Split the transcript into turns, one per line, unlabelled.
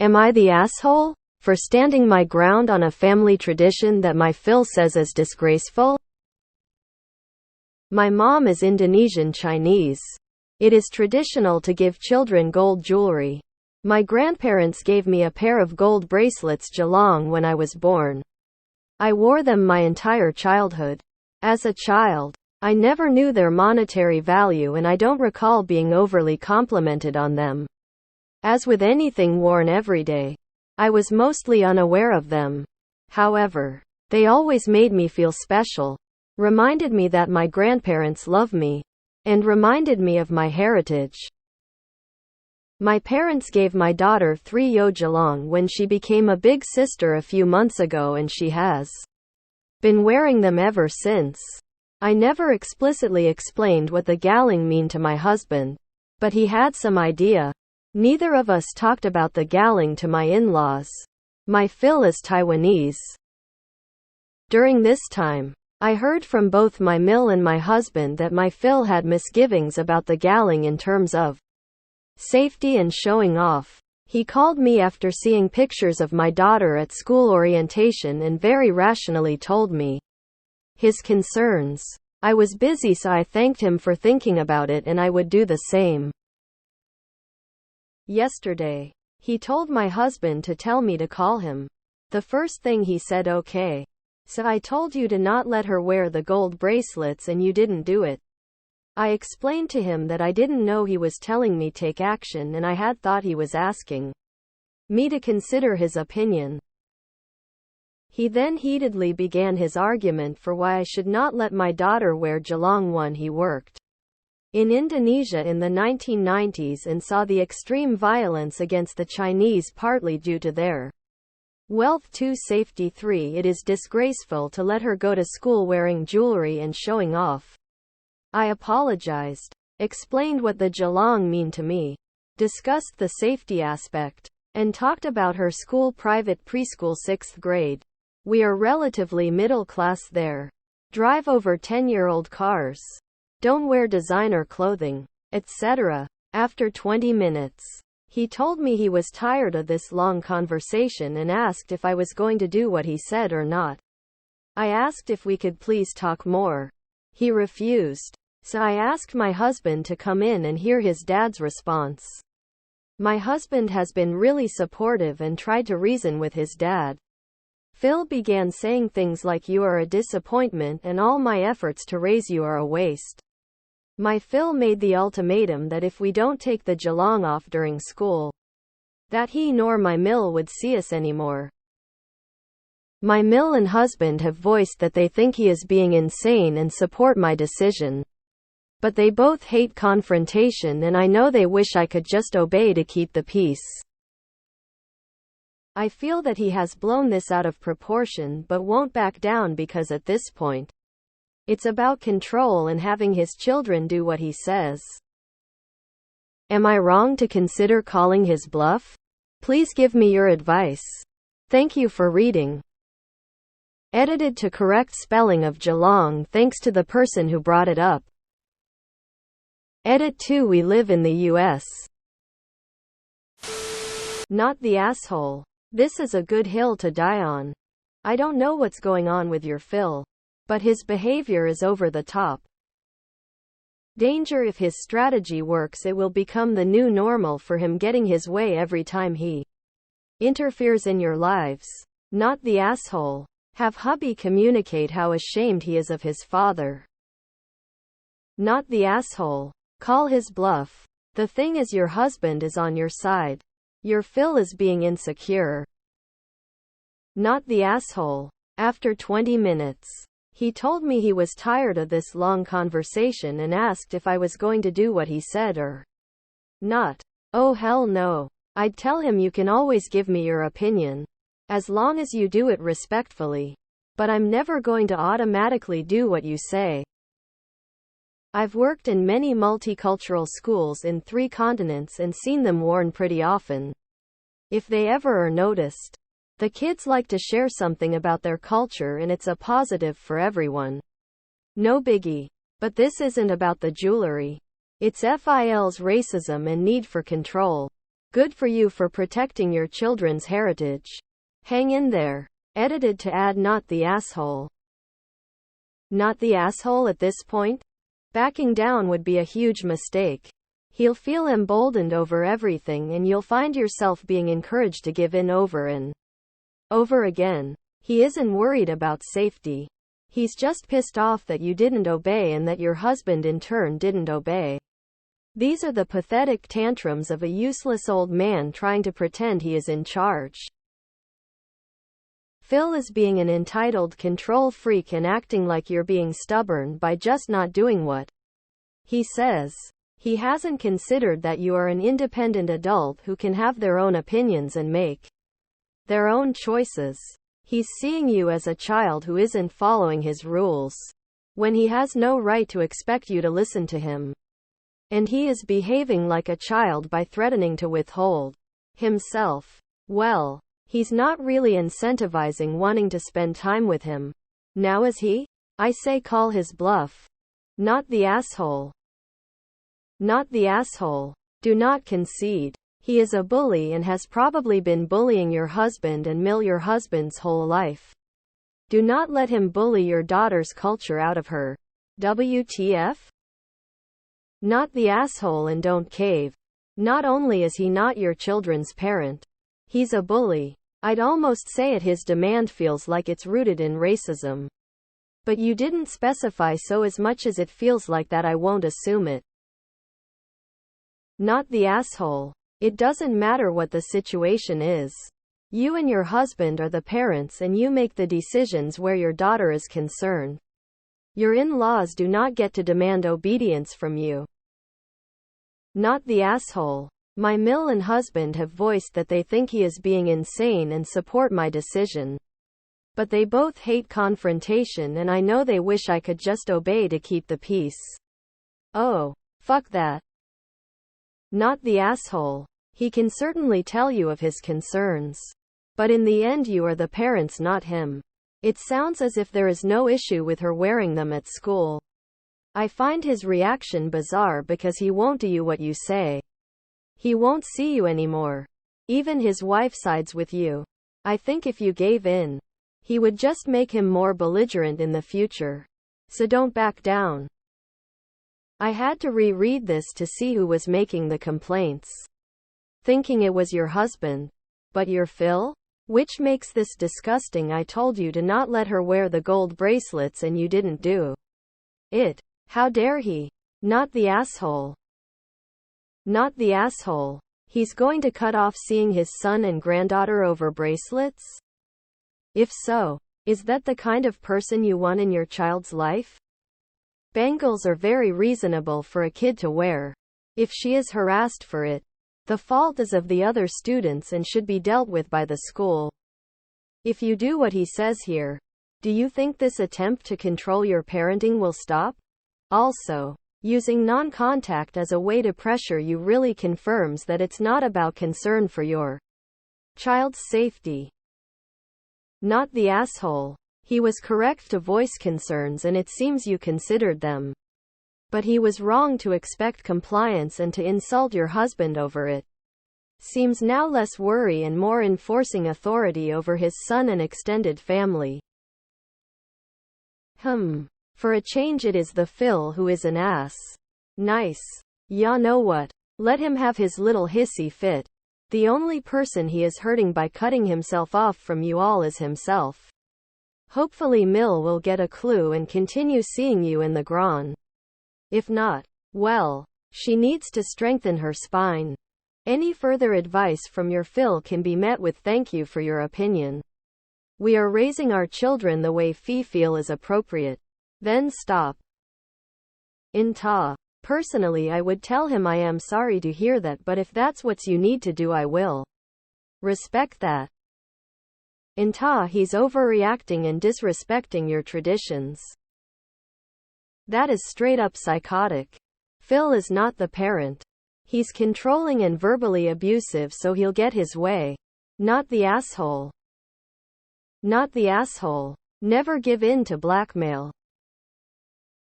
Am I the asshole for standing my ground on a family tradition that my Phil says is disgraceful? My mom is Indonesian Chinese. It is traditional to give children gold jewelry. My grandparents gave me a pair of gold bracelets Geelong when I was born. I wore them my entire childhood. As a child, I never knew their monetary value and I don't recall being overly complimented on them. As with anything worn every day, I was mostly unaware of them. However, they always made me feel special, reminded me that my grandparents love me, and reminded me of my heritage. My parents gave my daughter 3 Yo Geelong when she became a big sister a few months ago and she has been wearing them ever since. I never explicitly explained what the galing mean to my husband, but he had some idea. Neither of us talked about the galing to my in-laws. My Phil is Taiwanese. During this time, I heard from both my mill and my husband that my Phil had misgivings about the galing in terms of safety and showing off. He called me after seeing pictures of my daughter at school orientation and very rationally told me his concerns. I was busy, so I thanked him for thinking about it and I would do the same. Yesterday, he told my husband to tell me to call him. The first thing he said, okay. So I told you to not let her wear the gold bracelets and you didn't do it. I explained to him that I didn't know he was telling me take action and I had thought he was asking me to consider his opinion. He then heatedly began his argument for why I should not let my daughter wear Geelong one. He worked in Indonesia in the 1990s and saw the extreme violence against the Chinese partly due to their wealth. 2 Safety 3 It is disgraceful to let her go to school wearing jewelry and showing off. I apologized, explained what the Geelong mean to me, discussed the safety aspect, and talked about her school, private preschool 6th grade. We are relatively middle class there. Drive over 10-year-old cars. Don't wear designer clothing, etc. After 20 minutes, he told me he was tired of this long conversation and asked if I was going to do what he said or not. I asked if we could please talk more. He refused. So I asked my husband to come in and hear his dad's response. My husband has been really supportive and tried to reason with his dad. Phil began saying things like you are a disappointment and all my efforts to raise you are a waste. My Phil made the ultimatum that if we don't take the Geelong off during school, that he nor my mill would see us anymore. My mill and husband have voiced that they think he is being insane and support my decision. But they both hate confrontation and I know they wish I could just obey to keep the peace. I feel that he has blown this out of proportion but won't back down because at this point, it's about control and having his children do what he says. Am I wrong to consider calling his bluff? Please give me your advice. Thank you for reading. Edited to correct spelling of Geelong thanks to the person who brought it up. Edit 2 We live in the US. Not the asshole. This is a good hill to die on. I don't know what's going on with your Phil, but his behavior is over the top. Danger. If his strategy works, it will become the new normal for him getting his way every time he interferes in your lives. Not the asshole. Have hubby communicate how ashamed he is of his father. Not the asshole. Call his bluff. The thing is, your husband is on your side. Your Phil is being insecure. Not the asshole. After 20 minutes, he told me he was tired of this long conversation and asked if I was going to do what he said or not. Oh hell no. I'd tell him you can always give me your opinion, as long as you do it respectfully. But I'm never going to automatically do what you say. I've worked in many multicultural schools in 3 continents and seen them worn pretty often. If they ever are noticed, the kids like to share something about their culture and it's a positive for everyone. No biggie. But this isn't about the jewelry. It's FIL's racism and need for control. Good for you for protecting your children's heritage. Hang in there. Edited to add not the asshole. Not the asshole at this point? Backing down would be a huge mistake. He'll feel emboldened over everything and you'll find yourself being encouraged to give in over and over again. He isn't worried about safety. He's just pissed off that you didn't obey and that your husband in turn didn't obey. These are the pathetic tantrums of a useless old man trying to pretend he is in charge. Phil is being an entitled control freak and acting like you're being stubborn by just not doing what he says. He hasn't considered that you are an independent adult who can have their own opinions and make their own choices. He's seeing you as a child who isn't following his rules, when he has no right to expect you to listen to him. And he is behaving like a child by threatening to withhold himself. Well, he's not really incentivizing wanting to spend time with him. Now is he? I say call his bluff. Not the asshole. Not the asshole. Do not concede. He is a bully and has probably been bullying your husband and your husband's whole life. Do not let him bully your daughter's culture out of her. WTF? Not the asshole and don't cave. Not only is he not your children's parent, he's a bully. I'd almost say it his demand feels like it's rooted in racism. But you didn't specify, so as much as it feels like that I won't assume it. Not the asshole. It doesn't matter what the situation is. You and your husband are the parents and you make the decisions where your daughter is concerned. Your in-laws do not get to demand obedience from you. Not the asshole. My mill and husband have voiced that they think he is being insane and support my decision. But they both hate confrontation and I know they wish I could just obey to keep the peace. Oh, fuck that. Not the asshole. He can certainly tell you of his concerns. But in the end you are the parents, not him. It sounds as if there is no issue with her wearing them at school. I find his reaction bizarre because he won't do you what you say. He won't see you anymore. Even his wife sides with you. I think if you gave in, he would just make him more belligerent in the future. So don't back down. I had to reread this to see who was making the complaints. Thinking it was your husband. But you're Phil? Which makes this disgusting. I told you to not let her wear the gold bracelets and you didn't do it. How dare he? Not the asshole. Not the asshole. He's going to cut off seeing his son and granddaughter over bracelets? If so, is that the kind of person you want in your child's life? Bangles are very reasonable for a kid to wear. If she is harassed for it, the fault is of the other students and should be dealt with by the school. If you do what he says here, do you think this attempt to control your parenting will stop? Also, using non-contact as a way to pressure you really confirms that it's not about concern for your child's safety. Not the asshole. He was correct to voice concerns and it seems you considered them. But he was wrong to expect compliance and to insult your husband over it. Seems now less worry and more enforcing authority over his son and extended family. For a change it is the Phil who is an ass. Nice. Ya know what? Let him have his little hissy fit. The only person he is hurting by cutting himself off from you all is himself. Hopefully Mill will get a clue and continue seeing you in the Gran. If not, well, she needs to strengthen her spine. Any further advice from your Phil can be met with thank you for your opinion. We are raising our children the way we feel is appropriate. Then stop. Personally I would tell him I am sorry to hear that, but if that's what you need to do I will respect that. He's overreacting and disrespecting your traditions. That is straight up psychotic. Phil is not the parent. He's controlling and verbally abusive so he'll get his way. Not the asshole. Not the asshole. Never give in to blackmail.